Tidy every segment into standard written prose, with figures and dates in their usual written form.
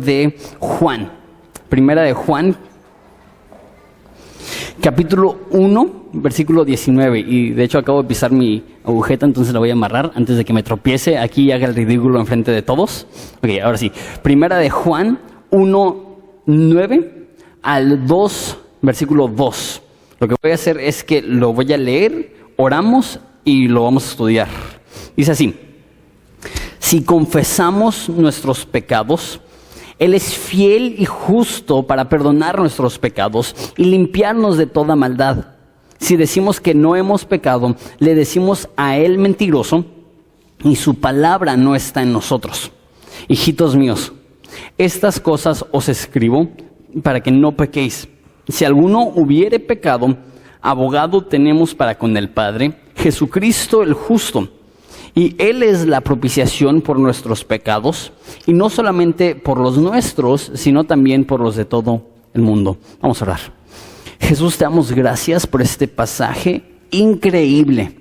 de Juan. Primera de Juan, capítulo 1, versículo 19. Y de hecho acabo de pisar mi agujeta, entonces la voy a amarrar antes de que me tropiece aquí y haga el ridículo enfrente de todos. Ok, ahora sí. Primera de Juan 1, 9 al 2, versículo 2. Lo que voy a hacer es que lo voy a leer, oramos y lo vamos a estudiar. Dice así: si confesamos nuestros pecados, Él es fiel y justo para perdonar nuestros pecados y limpiarnos de toda maldad. Si decimos que no hemos pecado, le decimos a Él mentiroso y su palabra no está en nosotros. Hijitos míos, estas cosas os escribo para que no pequéis. Si alguno hubiere pecado, abogado tenemos para con el Padre, Jesucristo el justo. Y Él es la propiciación por nuestros pecados, y no solamente por los nuestros, sino también por los de todo el mundo. Vamos a orar. Jesús, te damos gracias por este pasaje increíble.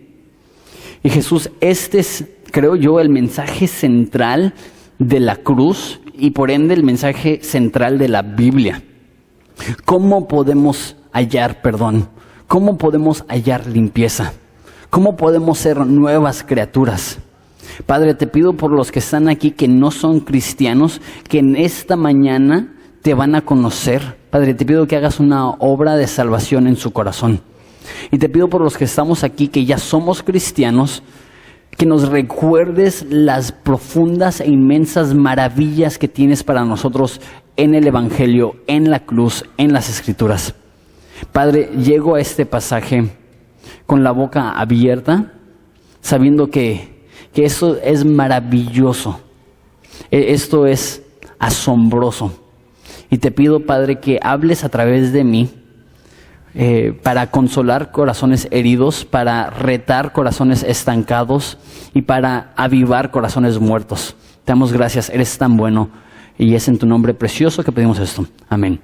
Y Jesús, este es, creo yo, el mensaje central de la cruz y por ende el mensaje central de la Biblia. ¿Cómo podemos hallar perdón? ¿Cómo podemos hallar limpieza? ¿Cómo podemos ser nuevas criaturas? Padre, te pido por los que están aquí que no son cristianos, que en esta mañana te van a conocer. Padre, te pido que hagas una obra de salvación en su corazón. Y te pido por los que estamos aquí, que ya somos cristianos, que nos recuerdes las profundas e inmensas maravillas que tienes para nosotros en el Evangelio, en la cruz, en las Escrituras. Padre, llego a este pasaje con la boca abierta, sabiendo que esto es maravilloso, esto es asombroso. Y te pido, Padre, que hables a través de mí para consolar corazones heridos, para retar corazones estancados y para avivar corazones muertos. Te damos gracias, eres tan bueno, y es en tu nombre precioso que pedimos esto. Amén.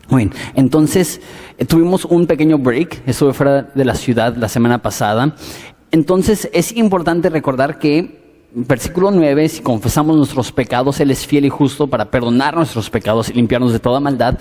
Muy bien, entonces tuvimos un pequeño break, estuve fuera de la ciudad la semana pasada. Entonces es importante recordar que versículo 9, si confesamos nuestros pecados, Él es fiel y justo para perdonar nuestros pecados y limpiarnos de toda maldad.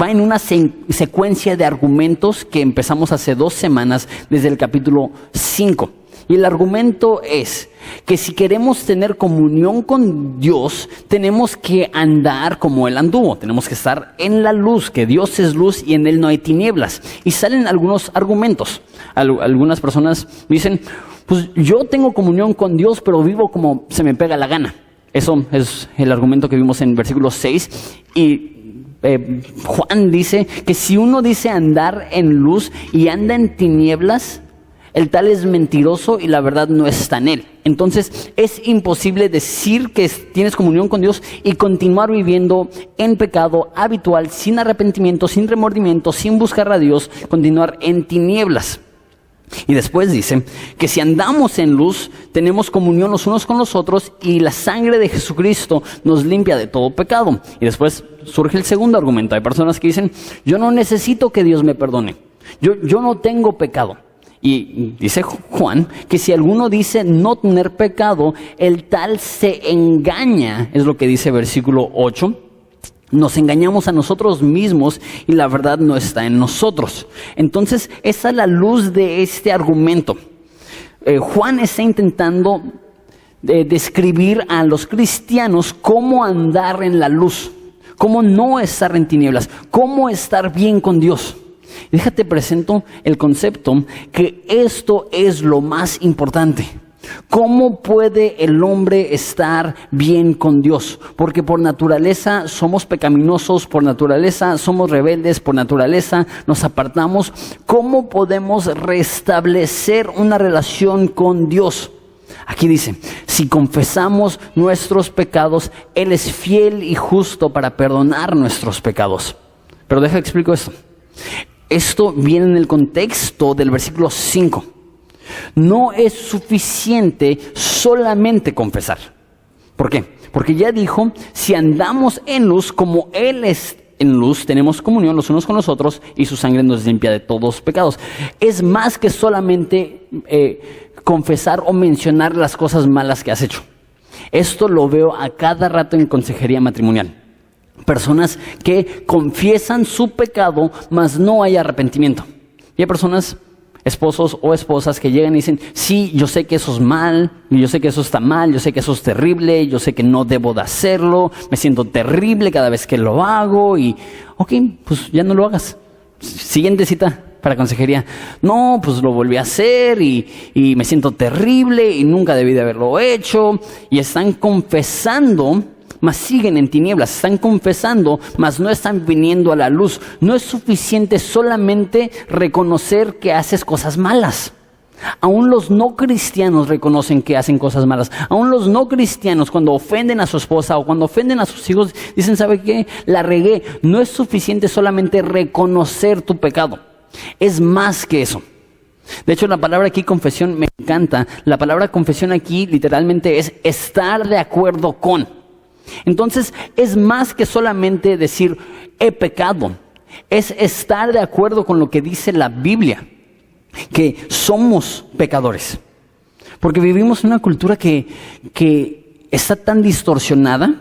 Va en una secuencia de argumentos que empezamos hace 2 semanas desde el capítulo 5. Y el argumento es que si queremos tener comunión con Dios, tenemos que andar como Él anduvo. Tenemos que estar en la luz, que Dios es luz y en Él no hay tinieblas. Y salen algunos argumentos. Algunas personas dicen, pues yo tengo comunión con Dios, pero vivo como se me pega la gana. Eso es el argumento que vimos en versículo 6. Y Juan dice que si uno dice andar en luz y anda en tinieblas, el tal es mentiroso y la verdad no está en él. Entonces es imposible decir que tienes comunión con Dios y continuar viviendo en pecado habitual, sin arrepentimiento, sin remordimiento, sin buscar a Dios, continuar en tinieblas. Y después dice que si andamos en luz, tenemos comunión los unos con los otros y la sangre de Jesucristo nos limpia de todo pecado. Y después surge el segundo argumento. Hay personas que dicen, yo no necesito que Dios me perdone. Yo no tengo pecado. Y dice Juan que si alguno dice no tener pecado, el tal se engaña, es lo que dice versículo 8. Nos engañamos a nosotros mismos y la verdad no está en nosotros. Entonces, esa es la luz de este argumento. Juan está intentando describir a los cristianos cómo andar en la luz, cómo no estar en tinieblas, cómo estar bien con Dios. Déjate presento el concepto que esto es lo más importante. ¿Cómo puede el hombre estar bien con Dios? Porque por naturaleza somos pecaminosos, por naturaleza somos rebeldes, por naturaleza nos apartamos. ¿Cómo podemos restablecer una relación con Dios? Aquí dice, si confesamos nuestros pecados, Él es fiel y justo para perdonar nuestros pecados. Pero deja que explico esto. Esto viene en el contexto del versículo 5. No es suficiente solamente confesar. ¿Por qué? Porque ya dijo, si andamos en luz como Él es en luz, tenemos comunión los unos con los otros y su sangre nos limpia de todos pecados. Es más que solamente confesar o mencionar las cosas malas que has hecho. Esto lo veo a cada rato en consejería matrimonial. Personas que confiesan su pecado, mas no hay arrepentimiento. Y hay personas, esposos o esposas, que llegan y dicen, sí, yo sé que eso es mal, yo sé que eso está mal, yo sé que eso es terrible, yo sé que no debo de hacerlo, me siento terrible cada vez que lo hago y, ok, pues ya no lo hagas. Siguiente cita para consejería. No, pues lo volví a hacer y me siento terrible y nunca debí de haberlo hecho. Y están confesando, mas siguen en tinieblas. Están confesando, mas no están viniendo a la luz. No es suficiente solamente reconocer que haces cosas malas. Aún los no cristianos reconocen que hacen cosas malas. Aún los no cristianos, cuando ofenden a su esposa o cuando ofenden a sus hijos, dicen, ¿sabe qué? La regué. No es suficiente solamente reconocer tu pecado. Es más que eso. De hecho, la palabra aquí, confesión, me encanta. La palabra confesión aquí literalmente es estar de acuerdo con. Entonces, es más que solamente decir, he pecado. Es estar de acuerdo con lo que dice la Biblia, que somos pecadores. Porque vivimos en una cultura que está tan distorsionada,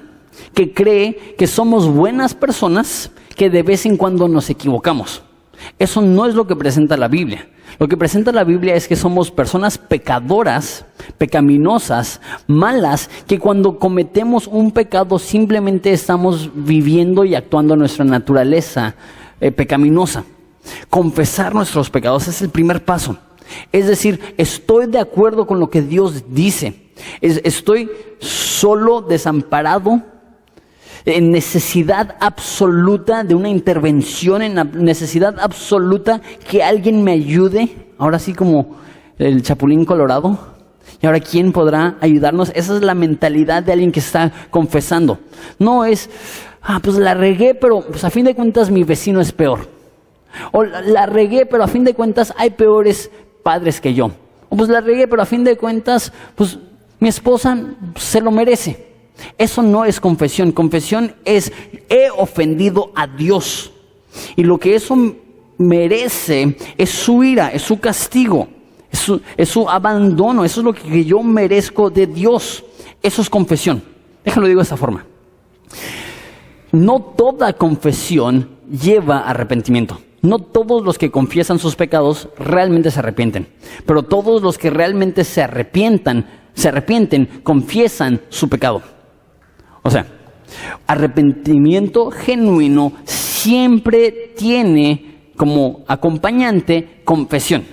que cree que somos buenas personas, que de vez en cuando nos equivocamos. Eso no es lo que presenta la Biblia. Lo que presenta la Biblia es que somos personas pecadoras, pecaminosas, malas, que cuando cometemos un pecado simplemente estamos viviendo y actuando nuestra naturaleza pecaminosa. Confesar nuestros pecados es el primer paso. Es decir, estoy de acuerdo con lo que Dios dice. Estoy solo, desamparado, en necesidad absoluta de una intervención, en la necesidad absoluta que alguien me ayude. Ahora sí, como el Chapulín Colorado. Y ahora, ¿quién podrá ayudarnos? Esa es la mentalidad de alguien que está confesando. No es, pues la regué, pero pues a fin de cuentas mi vecino es peor. O la regué, pero a fin de cuentas hay peores padres que yo. O pues la regué, pero a fin de cuentas, pues mi esposa se lo merece. Eso no es confesión. Confesión es, he ofendido a Dios. Y lo que eso merece es su ira, es su castigo, es su abandono. Eso es lo que yo merezco de Dios. Eso es confesión. Déjalo digo de esta forma. No toda confesión lleva arrepentimiento. No todos los que confiesan sus pecados realmente se arrepienten. Pero todos los que realmente se arrepienten, confiesan su pecado. O sea, arrepentimiento genuino siempre tiene como acompañante confesión.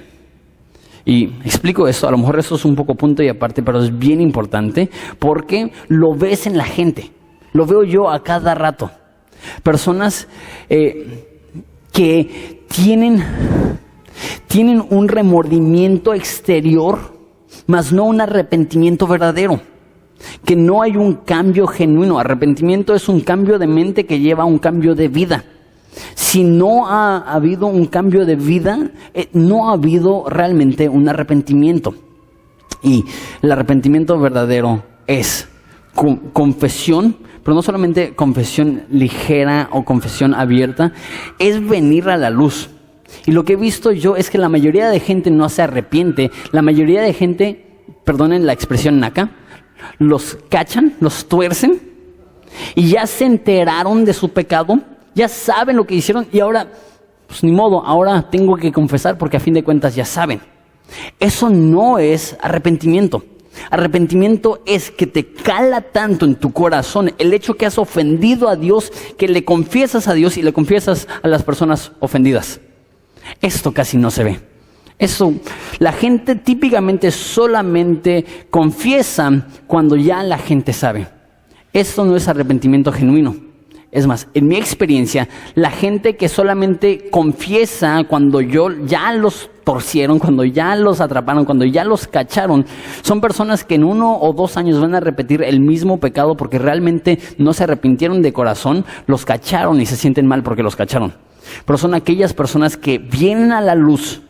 Y explico esto, a lo mejor eso es un poco punto y aparte, pero es bien importante porque lo ves en la gente. Lo veo yo a cada rato. Personas que tienen un remordimiento exterior, mas no un arrepentimiento verdadero. Que no hay un cambio genuino. Arrepentimiento es un cambio de mente que lleva a un cambio de vida. Si no ha habido un cambio de vida, no ha habido realmente un arrepentimiento. Y el arrepentimiento verdadero es confesión, pero no solamente confesión ligera o confesión abierta, es venir a la luz. Y lo que he visto yo es que la mayoría de gente no se arrepiente. La mayoría de gente, perdonen la expresión naca, los cachan, los tuercen y ya se enteraron de su pecado, ya saben lo que hicieron y ahora, pues ni modo, ahora tengo que confesar porque a fin de cuentas ya saben. Eso no es arrepentimiento. Arrepentimiento es que te cala tanto en tu corazón el hecho que has ofendido a Dios, que le confiesas a Dios y le confiesas a las personas ofendidas. Esto casi no se ve. Eso, la gente típicamente solamente confiesa cuando ya la gente sabe. Esto no es arrepentimiento genuino. Es más, en mi experiencia, la gente que solamente confiesa cuando ya los torcieron, cuando ya los atraparon, cuando ya los cacharon, son personas que en 1 o 2 años van a repetir el mismo pecado porque realmente no se arrepintieron de corazón, los cacharon y se sienten mal porque los cacharon. Pero son aquellas personas que vienen a la luz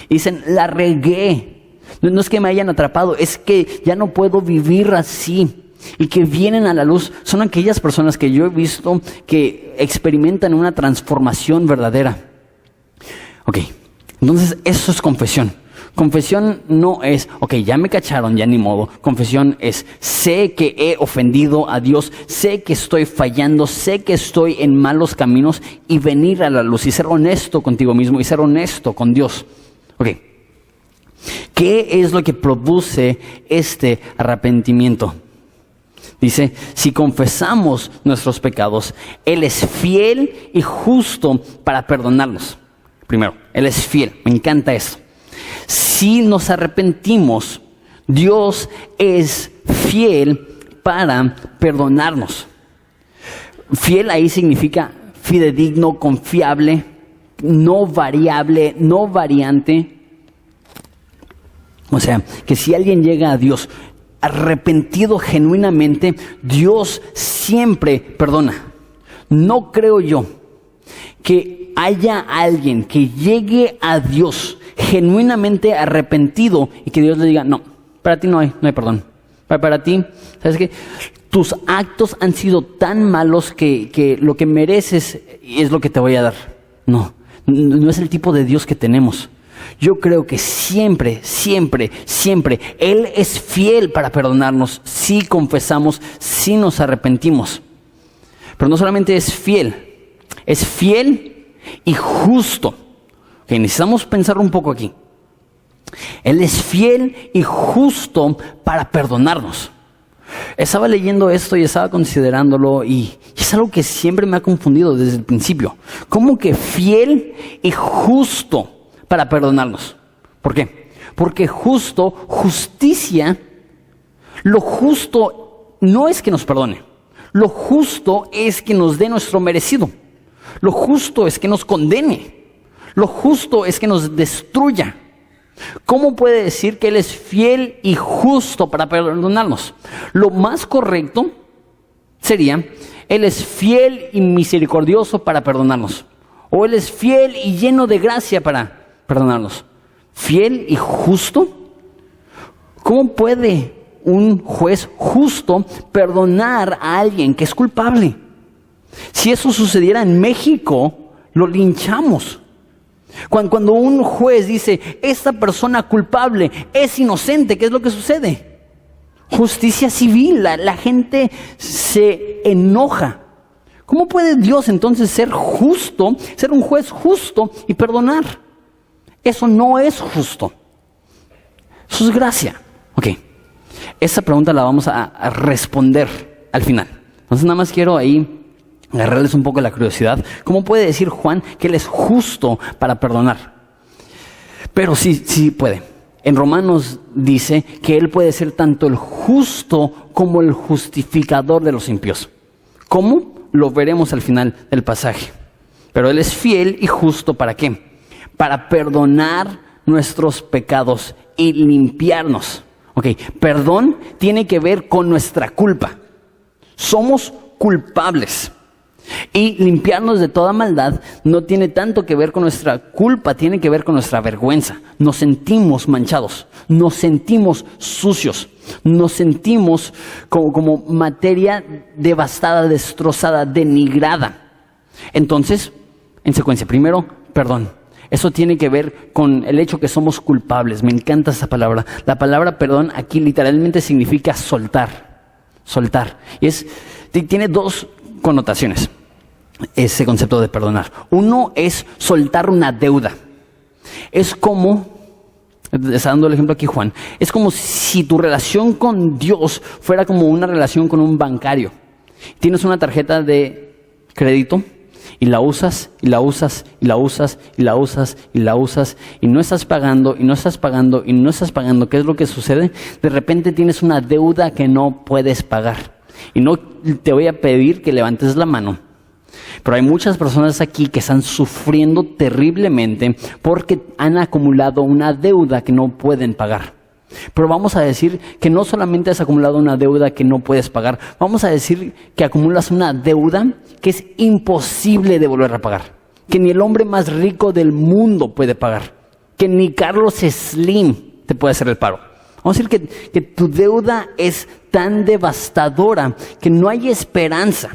y dicen, la regué. No es que me hayan atrapado, es que ya no puedo vivir así. Y que vienen a la luz, son aquellas personas que yo he visto que experimentan una transformación verdadera. Ok, entonces eso es confesión. Confesión no es, ok, ya me cacharon, ya ni modo. Confesión es, sé que he ofendido a Dios, sé que estoy fallando, sé que estoy en malos caminos y venir a la luz y ser honesto contigo mismo y ser honesto con Dios. Ok, ¿qué es lo que produce este arrepentimiento? Dice, si confesamos nuestros pecados, Él es fiel y justo para perdonarnos. Primero, Él es fiel, me encanta eso. Si nos arrepentimos, Dios es fiel para perdonarnos. Fiel ahí significa fidedigno, confiable, no variable, no variante. O sea, que si alguien llega a Dios arrepentido genuinamente, Dios siempre perdona. No creo yo que haya alguien que llegue a Dios genuinamente arrepentido y que Dios le diga, no, para ti no hay perdón. Para ti, ¿sabes qué? Tus actos han sido tan malos que lo que mereces es lo que te voy a dar. No es el tipo de Dios que tenemos. Yo creo que siempre, Él es fiel para perdonarnos si confesamos, si nos arrepentimos. Pero no solamente es fiel y justo. Okay, necesitamos pensar un poco aquí. Él es fiel y justo para perdonarnos. Estaba leyendo esto y estaba considerándolo y es algo que siempre me ha confundido desde el principio. ¿Cómo que fiel y justo para perdonarnos? ¿Por qué? Porque justicia, lo justo no es que nos perdone. Lo justo es que nos dé nuestro merecido. Lo justo es que nos condene. Lo justo es que nos destruya. ¿Cómo puede decir que Él es fiel y justo para perdonarnos? Lo más correcto sería, Él es fiel y misericordioso para perdonarnos. O Él es fiel y lleno de gracia para perdonarnos. ¿Fiel y justo? ¿Cómo puede un juez justo perdonar a alguien que es culpable? Si eso sucediera en México, lo linchamos. Cuando un juez dice, esta persona culpable es inocente, ¿qué es lo que sucede? Justicia civil, la gente se enoja. ¿Cómo puede Dios entonces ser justo, ser un juez justo y perdonar? Eso no es justo. Eso es gracia. Ok, esa pregunta la vamos a responder al final. Entonces nada más quiero ahí agarrarles un poco la curiosidad. ¿Cómo puede decir Juan que Él es justo para perdonar? Pero sí puede. En Romanos dice que Él puede ser tanto el justo como el justificador de los impíos. ¿Cómo? Lo veremos al final del pasaje. Pero Él es fiel y justo, ¿para qué? Para perdonar nuestros pecados y limpiarnos. Ok, perdón tiene que ver con nuestra culpa. Somos culpables. Y limpiarnos de toda maldad no tiene tanto que ver con nuestra culpa, tiene que ver con nuestra vergüenza. Nos sentimos manchados, nos sentimos sucios, nos sentimos como materia devastada, destrozada, denigrada. Entonces, en secuencia, primero, perdón. Eso tiene que ver con el hecho que somos culpables. Me encanta esa palabra. La palabra perdón aquí literalmente significa soltar. Soltar. Y tiene dos connotaciones ese concepto de perdonar. Uno es soltar una deuda. Es como, está dando el ejemplo aquí Juan, es como si tu relación con Dios fuera como una relación con un bancario. Tienes una tarjeta de crédito y la usas, y la usas, y la usas, y la usas, y la usas, y no estás pagando, y no estás pagando, y no estás pagando. ¿Qué es lo que sucede? De repente tienes una deuda que no puedes pagar. Y no te voy a pedir que levantes la mano, pero hay muchas personas aquí que están sufriendo terriblemente porque han acumulado una deuda que no pueden pagar. Pero vamos a decir que no solamente has acumulado una deuda que no puedes pagar, vamos a decir que acumulas una deuda que es imposible de volver a pagar, que ni el hombre más rico del mundo puede pagar, que ni Carlos Slim te puede hacer el paro. Vamos a decir que tu deuda es tan devastadora que no hay esperanza.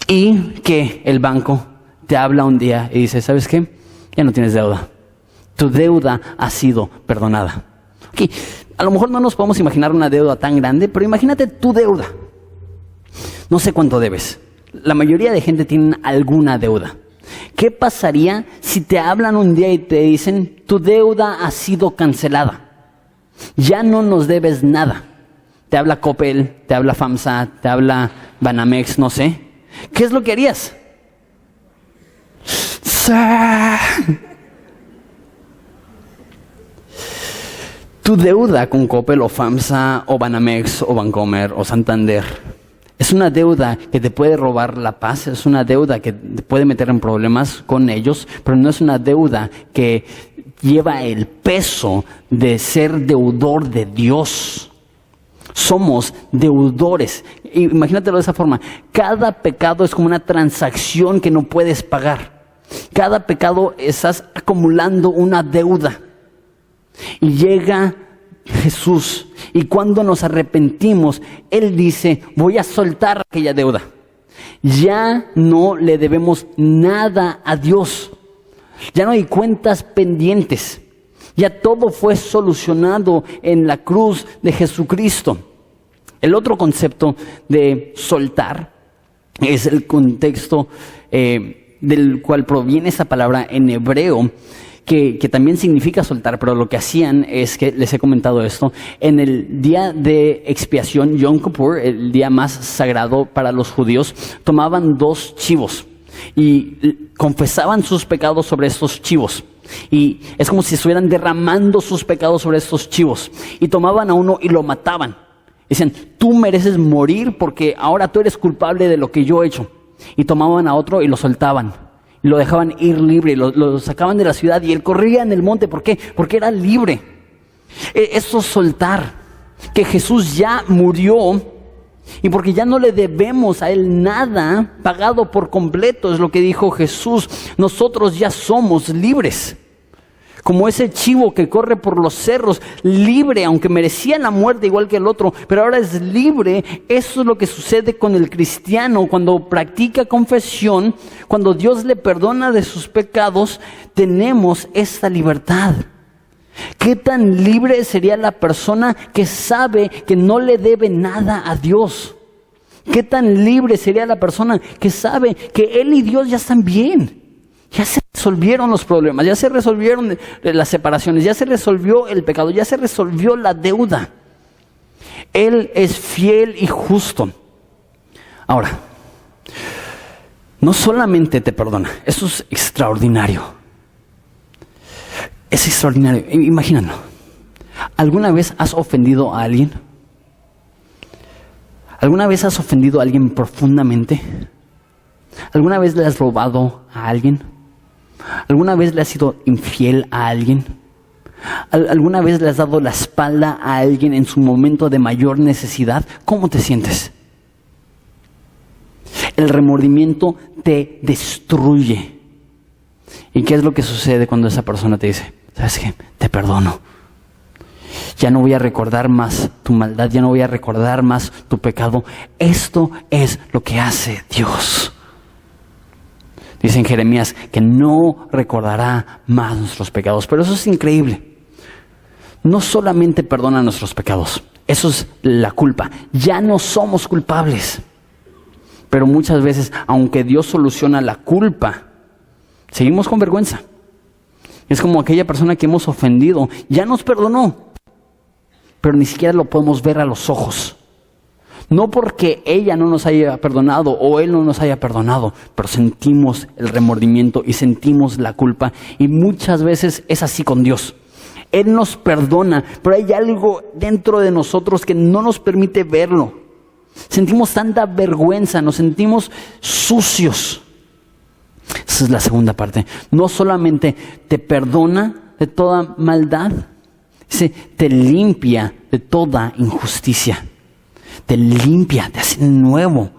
Y que el banco te habla un día y dice, ¿sabes qué? Ya no tienes deuda. tu deuda ha sido perdonada. Okay. A lo mejor no nos podemos imaginar una deuda tan grande, pero imagínate tu deuda. No sé cuánto debes. La mayoría de gente tiene alguna deuda. ¿Qué pasaría si te hablan un día y te dicen, tu deuda ha sido cancelada? Ya no nos debes nada. Te habla Coppel, te habla FAMSA, te habla Banamex, no sé. ¿Qué es lo que harías? Tu deuda con Coppel o FAMSA o Banamex o Bancomer o Santander es una deuda que te puede robar la paz, es una deuda que te puede meter en problemas con ellos, pero no es una deuda que lleva el peso de ser deudor de Dios. Somos deudores. Imagínatelo de esa forma. Cada pecado es como una transacción que no puedes pagar. Cada pecado estás acumulando una deuda. Y llega Jesús, y cuando nos arrepentimos, Él dice, voy a soltar aquella deuda. Ya no le debemos nada a Dios. Ya no hay cuentas pendientes. Ya todo fue solucionado en la cruz de Jesucristo. El otro concepto de soltar es el contexto del cual proviene esa palabra en hebreo, que también significa soltar, pero lo que hacían es que, les he comentado esto, en el día de expiación, Yom Kippur, el día más sagrado para los judíos, tomaban 2 chivos y confesaban sus pecados sobre estos chivos. Y es como si estuvieran derramando sus pecados sobre estos chivos. Y tomaban a uno y lo mataban. Decían, tú mereces morir porque ahora tú eres culpable de lo que yo he hecho. Y tomaban a otro y lo soltaban. Y lo dejaban ir libre, lo sacaban de la ciudad y él corría en el monte. ¿Por qué? Porque era libre. Eso es soltar. Que Jesús ya murió y porque ya no le debemos a Él nada, pagado por completo, es lo que dijo Jesús. Nosotros ya somos libres. Como ese chivo que corre por los cerros, libre, aunque merecía la muerte igual que el otro, pero ahora es libre. Eso es lo que sucede con el cristiano cuando practica confesión, cuando Dios le perdona de sus pecados, tenemos esta libertad. ¿Qué tan libre sería la persona que sabe que no le debe nada a Dios? ¿Qué tan libre sería la persona que sabe que él y Dios ya están bien? Ya se resolvieron los problemas, ya se resolvieron las separaciones, ya se resolvió el pecado, ya se resolvió la deuda. Él es fiel y justo. Ahora, no solamente te perdona, eso es extraordinario. Es extraordinario. Imagínalo. ¿Alguna vez has ofendido a alguien? ¿Alguna vez has ofendido a alguien profundamente? ¿Alguna vez le has robado a alguien? ¿Alguna vez le has sido infiel a alguien? ¿Alguna vez le has dado la espalda a alguien en su momento de mayor necesidad? ¿Cómo te sientes? El remordimiento te destruye. ¿Y qué es lo que sucede cuando esa persona te dice, ¿sabes qué? Te perdono. Ya no voy a recordar más tu maldad, ya no voy a recordar más tu pecado. Esto es lo que hace Dios. Dice en Jeremías que no recordará más nuestros pecados. Pero eso es increíble. No solamente perdona nuestros pecados. Eso es la culpa. Ya no somos culpables. Pero muchas veces, aunque Dios soluciona la culpa, seguimos con vergüenza. Es como aquella persona que hemos ofendido. Ya nos perdonó, pero ni siquiera lo podemos ver a los ojos. No porque ella no nos haya perdonado o él no nos haya perdonado, pero sentimos el remordimiento y sentimos la culpa. Y muchas veces es así con Dios. Él nos perdona, pero hay algo dentro de nosotros que no nos permite verlo. Sentimos tanta vergüenza, nos sentimos sucios. Esa es la segunda parte. No solamente te perdona de toda maldad, dice, te limpia de toda injusticia. Te limpia, te hace nuevo.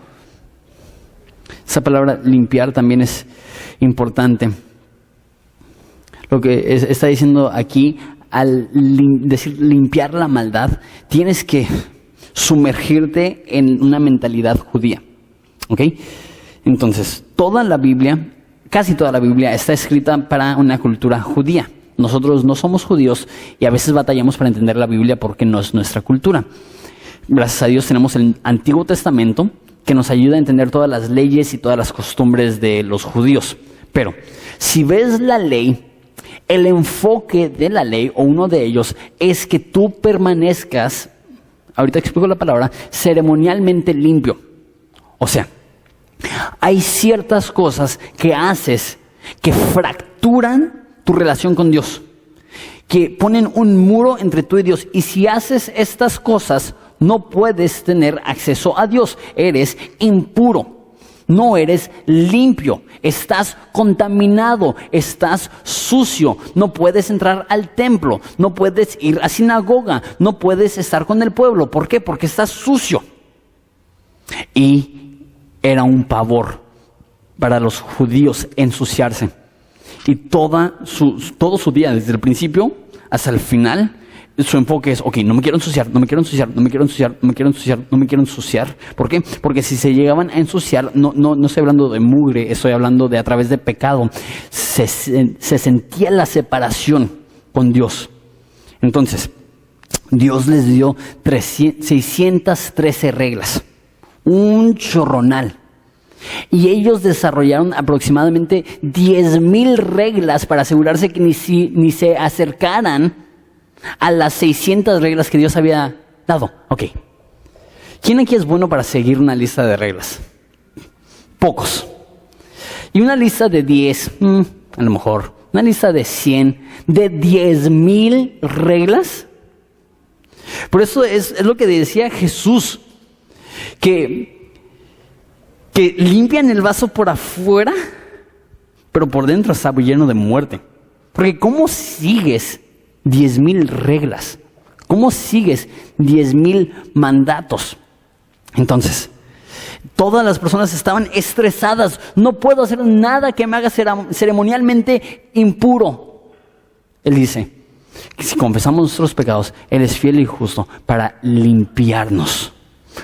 Esa palabra limpiar también es importante. Lo que está diciendo aquí, al decir limpiar la maldad, tienes que sumergirte en una mentalidad judía. ¿Ok? Entonces, toda la Biblia, casi toda la Biblia está escrita para una cultura judía. nosotros no somos judíos y a veces batallamos para entender la Biblia porque no es nuestra cultura. Gracias a Dios tenemos el Antiguo Testamento que nos ayuda a entender todas las leyes y todas las costumbres de los judíos. Pero si ves la ley, el enfoque de la ley, o uno de ellos, es que tú permanezcas, ahorita explico la palabra, ceremonialmente limpio. O sea, hay ciertas cosas que haces que fracturan tu relación con Dios, que ponen un muro entre tú y Dios. Y si haces estas cosas, no puedes tener acceso a Dios. Eres impuro. No eres limpio, estás contaminado, estás sucio, no puedes entrar al templo, no puedes ir a sinagoga, no puedes estar con el pueblo. ¿Por qué? Porque estás sucio. Y era un pavor para los judíos ensuciarse. Y todo su día, desde el principio hasta el final, su enfoque es, ok, no me quiero ensuciar, no me quiero ensuciar, no me quiero ensuciar, no me quiero ensuciar, no me quiero ensuciar. ¿Por qué? Porque si se llegaban a ensuciar, no estoy hablando de mugre, estoy hablando de a través de pecado. Se sentía la separación con Dios. Entonces, Dios les dio 613 reglas, un chorronal. Y ellos desarrollaron aproximadamente 10,000 reglas para asegurarse que ni se acercaran a las 600 reglas que Dios había dado. Ok. ¿Quién aquí es bueno para seguir una lista de reglas? Pocos. Y una lista de 10, a lo mejor. Una lista de 100, de 10,000 reglas. Por eso es lo que decía Jesús, que limpian el vaso por afuera, pero por dentro está lleno de muerte. Porque ¿cómo sigues 10,000 reglas? ¿Cómo sigues 10,000 mandatos? Entonces, todas las personas estaban estresadas. No puedo hacer nada que me haga ceremonialmente impuro. Él dice que si confesamos nuestros pecados, Él es fiel y justo para limpiarnos.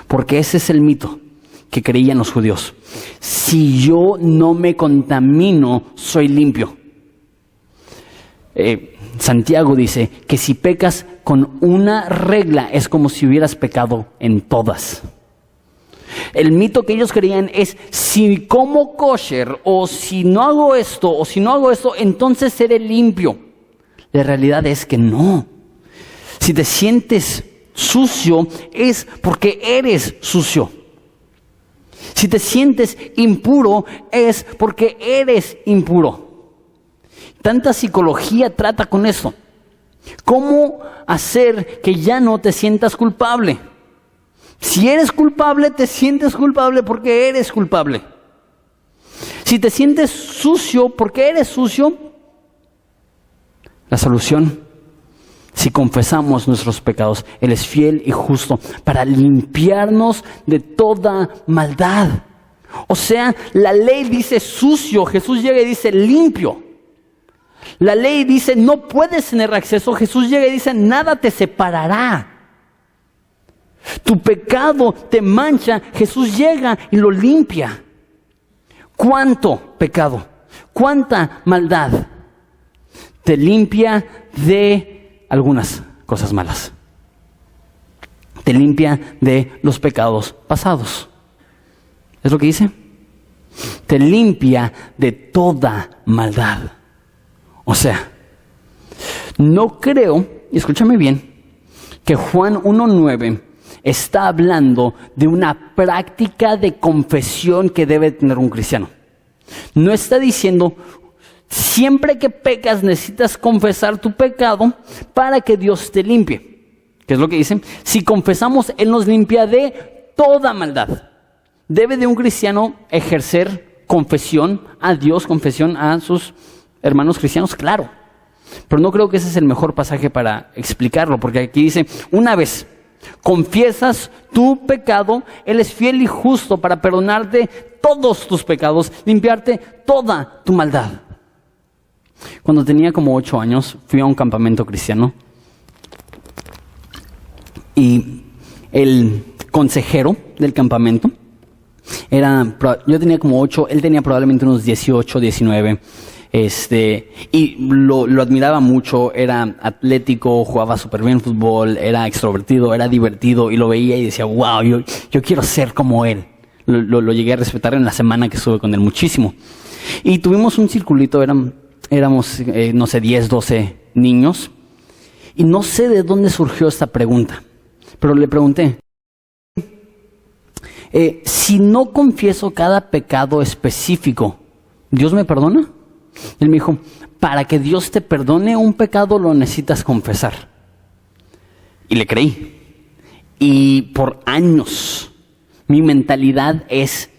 Porque ese es el mito que creían los judíos. Si yo no me contamino, soy limpio. Santiago dice que si pecas con una regla es como si hubieras pecado en todas. El mito que ellos creían es, si como kosher, o si no hago esto, o si no hago esto, entonces seré limpio. La realidad es que no. Si te sientes sucio, es porque eres sucio. Si te sientes impuro, es porque eres impuro. Tanta psicología trata con eso. ¿Cómo hacer que ya no te sientas culpable? Si eres culpable, te sientes culpable porque eres culpable. Si te sientes sucio porque eres sucio, la solución, si confesamos nuestros pecados, Él es fiel y justo para limpiarnos de toda maldad. O sea, la ley dice sucio, Jesús llega y dice limpio. La ley dice no puedes tener acceso, Jesús llega y dice nada te separará. Tu pecado te mancha, Jesús llega y lo limpia. ¿Cuánto pecado? ¿Cuánta maldad? Te limpia de algunas cosas malas. Te limpia de los pecados pasados. ¿Es lo que dice? Te limpia de toda maldad. O sea, no creo, y escúchame bien, que Juan 1:9 está hablando de una práctica de confesión que debe tener un cristiano. No está diciendo, siempre que pecas necesitas confesar tu pecado para que Dios te limpie. ¿Qué es lo que dice? Si confesamos, Él nos limpia de toda maldad. ¿Debe de un cristiano ejercer confesión a Dios, confesión a sus hermanos cristianos? Claro. Pero no creo que ese es el mejor pasaje para explicarlo, porque aquí dice, una vez confiesas tu pecado, Él es fiel y justo para perdonarte todos tus pecados, limpiarte toda tu maldad. Cuando tenía como 8 años, fui a un campamento cristiano y el consejero del campamento yo tenía como 8, él tenía probablemente unos 18, 19. Y lo admiraba mucho, era atlético, jugaba súper bien fútbol, era extrovertido, era divertido, y lo veía y decía, wow, yo quiero ser como él. Lo llegué a respetar en la semana que estuve con él muchísimo. Y tuvimos un circulito, éramos, no sé, 10, 12 niños, y no sé de dónde surgió esta pregunta, pero le pregunté, si no confieso cada pecado específico, ¿Dios me perdona? Él me dijo, para que Dios te perdone un pecado lo necesitas confesar. Y le creí. Y por años mi mentalidad es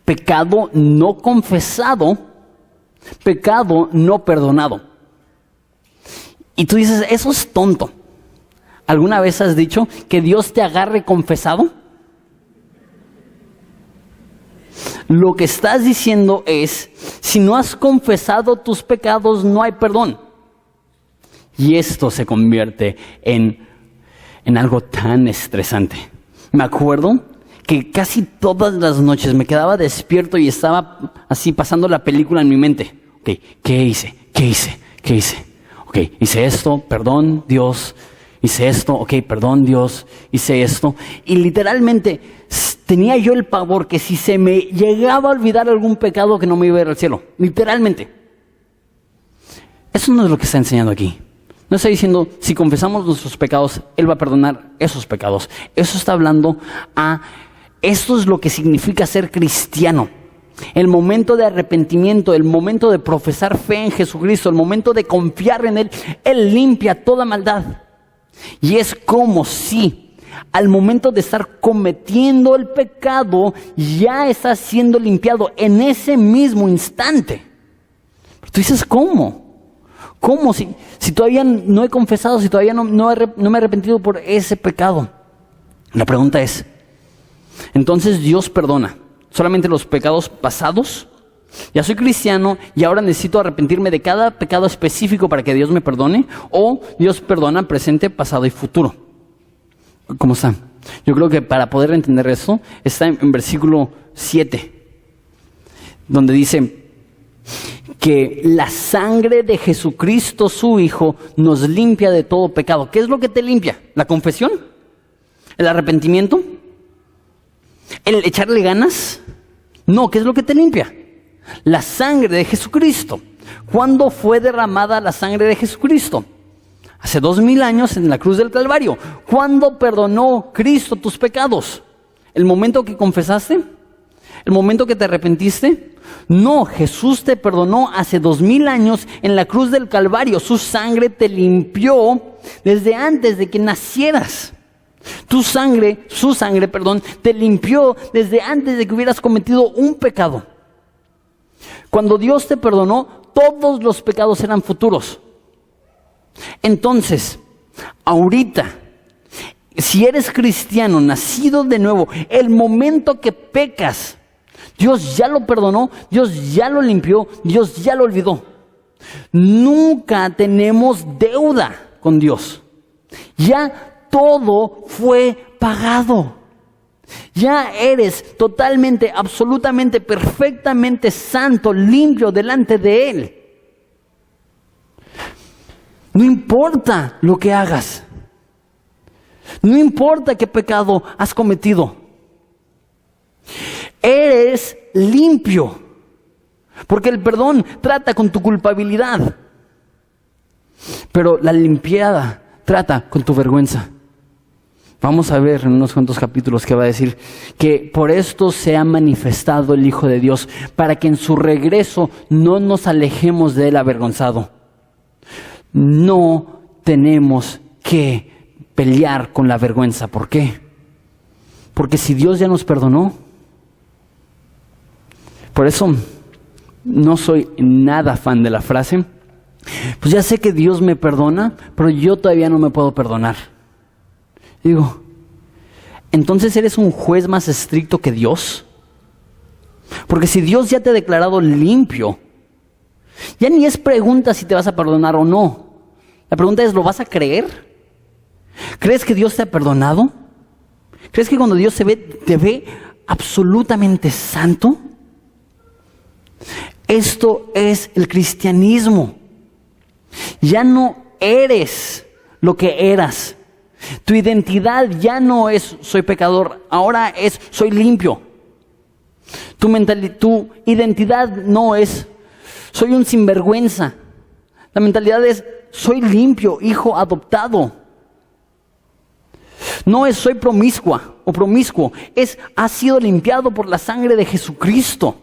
pecado no confesado, pecado no perdonado. Y tú dices, eso es tonto. ¿Alguna vez has dicho que Dios te agarre confesado? Lo que estás diciendo es, si no has confesado tus pecados, no hay perdón. Y esto se convierte en algo tan estresante. Me acuerdo que casi todas las noches me quedaba despierto y estaba así pasando la película en mi mente. Ok, ¿qué hice? Ok, hice esto, perdón, Dios. Hice esto, ok, perdón, Dios. Hice esto. Y literalmente tenía yo el pavor que si se me llegaba a olvidar algún pecado, que no me iba a ir al cielo. Literalmente. Eso no es lo que está enseñando aquí. No está diciendo, si confesamos nuestros pecados, Él va a perdonar esos pecados. Eso está hablando esto es lo que significa ser cristiano. El momento de arrepentimiento, el momento de profesar fe en Jesucristo, el momento de confiar en Él, Él limpia toda maldad. Y es como si al momento de estar cometiendo el pecado, ya está siendo limpiado en ese mismo instante. Pero tú dices, ¿cómo? ¿Cómo? Si todavía no he confesado, si todavía no me he arrepentido por ese pecado. La pregunta es, entonces Dios perdona solamente los pecados pasados. Ya soy cristiano y ahora necesito arrepentirme de cada pecado específico para que Dios me perdone. O Dios perdona presente, pasado y futuro. ¿Cómo está? Yo creo que para poder entender eso está en versículo 7, donde dice que la sangre de Jesucristo su Hijo nos limpia de todo pecado. ¿Qué es lo que te limpia? ¿La confesión? ¿El arrepentimiento? ¿El echarle ganas? No, ¿qué es lo que te limpia? La sangre de Jesucristo. ¿Cuándo fue derramada la sangre de Jesucristo? Hace 2000 años en la cruz del Calvario. ¿Cuándo perdonó Cristo tus pecados? ¿El momento que confesaste? ¿El momento que te arrepentiste? No, Jesús te perdonó hace 2000 años en la cruz del Calvario. Su sangre te limpió desde antes de que nacieras. Su sangre, te limpió desde antes de que hubieras cometido un pecado. Cuando Dios te perdonó, todos los pecados eran futuros. Entonces, ahorita, si eres cristiano, nacido de nuevo, el momento que pecas, Dios ya lo perdonó, Dios ya lo limpió, Dios ya lo olvidó. Nunca tenemos deuda con Dios. Ya todo fue pagado. Ya eres totalmente, absolutamente, perfectamente santo, limpio delante de Él. No importa lo que hagas. No importa qué pecado has cometido. Eres limpio. Porque el perdón trata con tu culpabilidad. Pero la limpiada trata con tu vergüenza. Vamos a ver en unos cuantos capítulos que va a decir que por esto se ha manifestado el Hijo de Dios, para que en su regreso no nos alejemos de Él avergonzado. No tenemos que pelear con la vergüenza. ¿Por qué? Porque si Dios ya nos perdonó. Por eso no soy nada fan de la frase, pues ya sé que Dios me perdona, pero yo todavía no me puedo perdonar. Digo, ¿entonces eres un juez más estricto que Dios? Porque si Dios ya te ha declarado limpio, ya ni es pregunta si te vas a perdonar o no. La pregunta es, ¿lo vas a creer? ¿Crees que Dios te ha perdonado? ¿Crees que cuando Dios te ve absolutamente santo? Esto es el cristianismo. Ya no eres lo que eras. Tu identidad ya no es soy pecador, ahora es soy limpio. Tu identidad no es soy un sinvergüenza. La mentalidad es soy limpio, hijo adoptado. No es soy promiscua o promiscuo, es ha sido limpiado por la sangre de Jesucristo.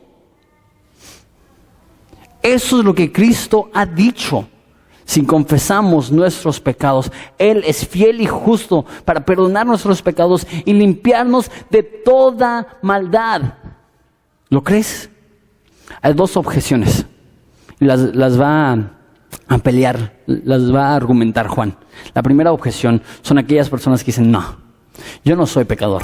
Eso es lo que Cristo ha dicho. Si confesamos nuestros pecados, Él es fiel y justo para perdonar nuestros pecados y limpiarnos de toda maldad. ¿Lo crees? Hay dos objeciones. Las va a pelear, las va a argumentar Juan. La primera objeción son aquellas personas que dicen, no, yo no soy pecador.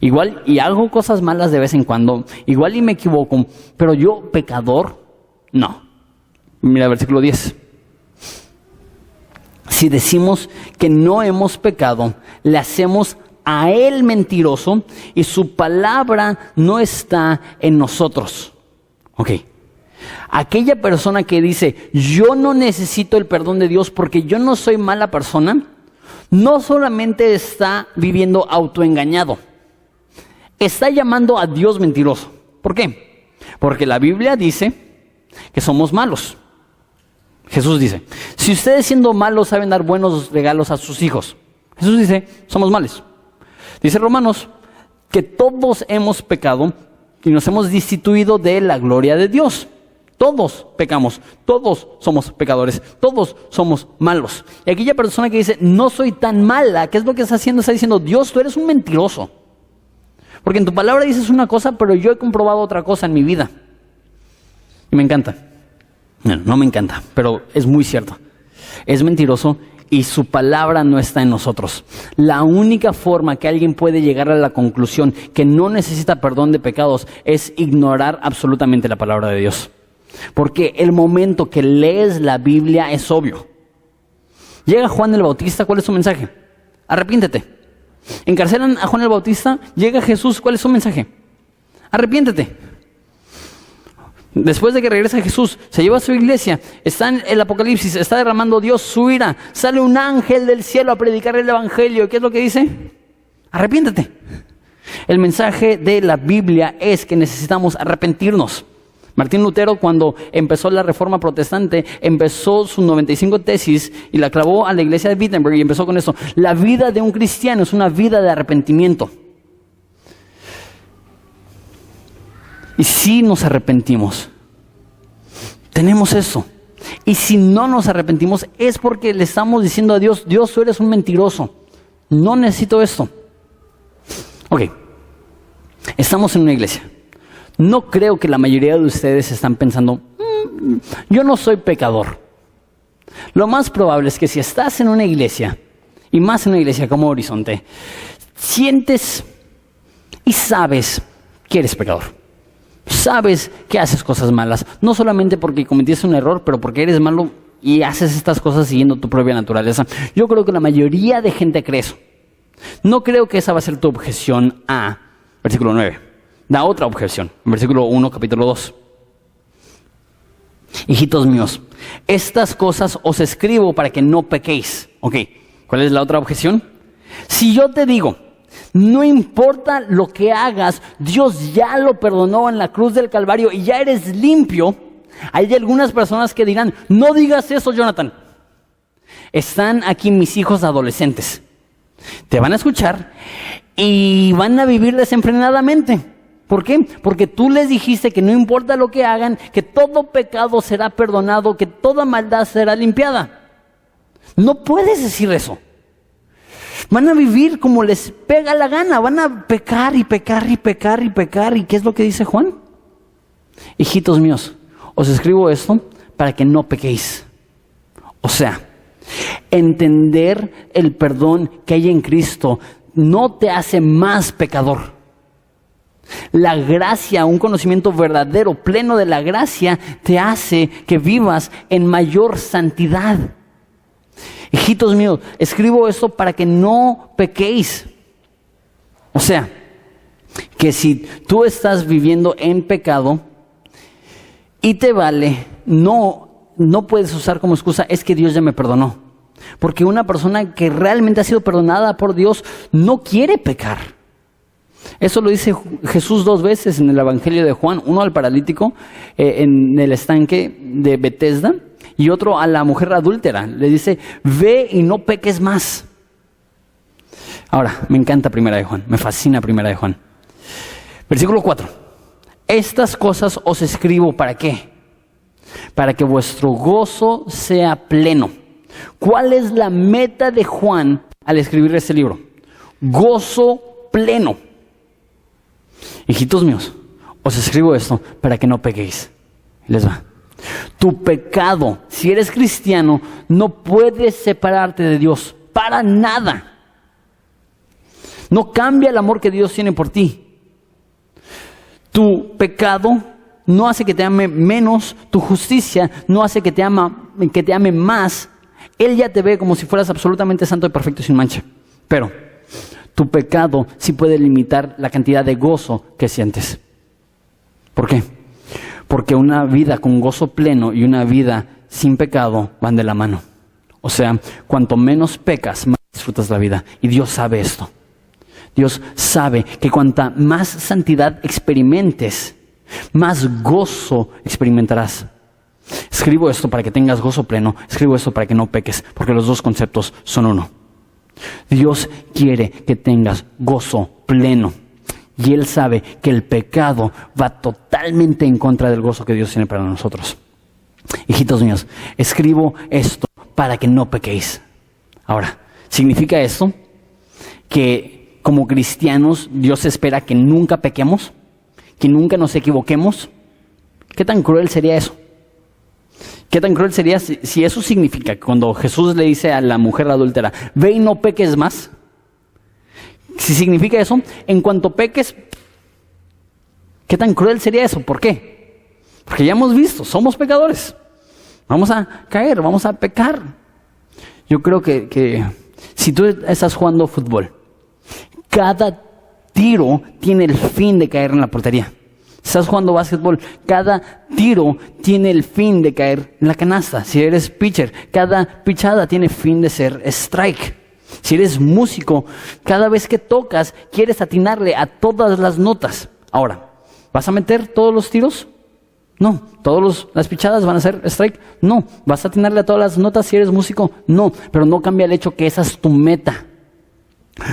Igual y hago cosas malas de vez en cuando, igual y me equivoco, pero yo pecador, no. Mira versículo 10. Si decimos que no hemos pecado, le hacemos a Él mentiroso y su palabra no está en nosotros. Ok. Aquella persona que dice, yo no necesito el perdón de Dios porque yo no soy mala persona, no solamente está viviendo autoengañado, está llamando a Dios mentiroso. ¿Por qué? Porque la Biblia dice que somos malos. Jesús dice, si ustedes siendo malos saben dar buenos regalos a sus hijos. Jesús dice, somos malos. Dice Romanos que todos hemos pecado y nos hemos destituido de la gloria de Dios. Todos pecamos, todos somos pecadores, todos somos malos. Y aquella persona que dice, no soy tan mala, ¿qué es lo que está haciendo? Está diciendo, Dios, tú eres un mentiroso. Porque en tu palabra dices una cosa, pero yo he comprobado otra cosa en mi vida. Y me encanta. No me encanta, pero es muy cierto. Es mentiroso y su palabra no está en nosotros. La única forma que alguien puede llegar a la conclusión que no necesita perdón de pecados es ignorar absolutamente la palabra de Dios. Porque el momento que lees la Biblia es obvio. Llega Juan el Bautista, ¿cuál es su mensaje? Arrepiéntete. Encarcelan a Juan el Bautista, llega Jesús, ¿cuál es su mensaje? Arrepiéntete. Después de que regresa Jesús, se lleva a su iglesia, está en el Apocalipsis, está derramando Dios su ira, sale un ángel del cielo a predicar el evangelio. ¿Qué es lo que dice? Arrepiéntete. El mensaje de la Biblia es que necesitamos arrepentirnos. Martín Lutero, cuando empezó la Reforma Protestante, empezó sus 95 tesis y la clavó a la iglesia de Wittenberg y empezó con esto. La vida de un cristiano es una vida de arrepentimiento. Y si nos arrepentimos, tenemos eso. Y si no nos arrepentimos es porque le estamos diciendo a Dios, Dios, tú eres un mentiroso. No necesito esto. Ok, estamos en una iglesia. No creo que la mayoría de ustedes están pensando, yo no soy pecador. Lo más probable es que si estás en una iglesia, y más en una iglesia como Horizonte, sientes y sabes que eres pecador. Sabes que haces cosas malas, no solamente porque cometiste un error, pero porque eres malo y haces estas cosas siguiendo tu propia naturaleza. Yo creo que la mayoría de gente cree eso. No creo que esa va a ser tu objeción a versículo 9. Da otra objeción, en versículo 1, capítulo 2. Hijitos míos, estas cosas os escribo para que no pequéis. Ok, ¿cuál es la otra objeción? Si yo te digo, no importa lo que hagas, Dios ya lo perdonó en la cruz del Calvario y ya eres limpio. Hay algunas personas que dirán, no digas eso, Jonathan. Están aquí mis hijos adolescentes. Te van a escuchar y van a vivir desenfrenadamente. ¿Por qué? Porque tú les dijiste que no importa lo que hagan, que todo pecado será perdonado, que toda maldad será limpiada. No puedes decir eso. Van a vivir como les pega la gana, van a pecar y pecar y pecar y pecar. ¿Y qué es lo que dice Juan? Hijitos míos, os escribo esto para que no pequéis. O sea, entender el perdón que hay en Cristo no te hace más pecador. La gracia, un conocimiento verdadero, pleno de la gracia, te hace que vivas en mayor santidad. Hijitos míos, escribo esto para que no pequéis. O sea, que si tú estás viviendo en pecado y te vale, no puedes usar como excusa, es que Dios ya me perdonó. Porque una persona que realmente ha sido perdonada por Dios no quiere pecar. Eso lo dice Jesús 2 veces en el Evangelio de Juan. Uno al paralítico en el estanque de Betesda y otro a la mujer adúltera. Le dice, ve y no peques más. Ahora, me encanta Primera de Juan, me fascina Primera de Juan. Versículo 4. Estas cosas os escribo, ¿para qué? Para que vuestro gozo sea pleno. ¿Cuál es la meta de Juan al escribir este libro? Gozo pleno. Hijitos míos, os escribo esto para que no pequéis. Les va. Tu pecado, si eres cristiano, no puedes separarte de Dios para nada. No cambia el amor que Dios tiene por ti. Tu pecado no hace que te ame menos, tu justicia no hace que te ame más. Él ya te ve como si fueras absolutamente santo y perfecto sin mancha. Pero tu pecado sí puede limitar la cantidad de gozo que sientes. ¿Por qué? Porque una vida con gozo pleno y una vida sin pecado van de la mano. O sea, cuanto menos pecas, más disfrutas la vida. Y Dios sabe esto. Dios sabe que cuanta más santidad experimentes, más gozo experimentarás. Escribo esto para que tengas gozo pleno, escribo esto para que no peques, porque los dos conceptos son uno. Dios quiere que tengas gozo pleno y Él sabe que el pecado va totalmente en contra del gozo que Dios tiene para nosotros. Hijitos míos, escribo esto para que no pequéis. Ahora, ¿significa esto que como cristianos Dios espera que nunca pequemos? ¿Que nunca nos equivoquemos? ¿Qué tan cruel sería eso? ¿Qué tan cruel sería si eso significa que cuando Jesús le dice a la mujer adúltera, ve y no peques más? Si significa eso, en cuanto peques, ¿qué tan cruel sería eso? ¿Por qué? Porque ya hemos visto, somos pecadores. Vamos a caer, vamos a pecar. Yo creo que si tú estás jugando fútbol, cada tiro tiene el fin de caer en la portería. Estás jugando básquetbol, cada tiro tiene el fin de caer en la canasta. Si eres pitcher, cada pichada tiene fin de ser strike. Si eres músico, cada vez que tocas, quieres atinarle a todas las notas. Ahora, ¿vas a meter todos los tiros? No. ¿Todas las pichadas van a ser strike? No. ¿Vas a atinarle a todas las notas si eres músico? No. Pero no cambia el hecho que esa es tu meta.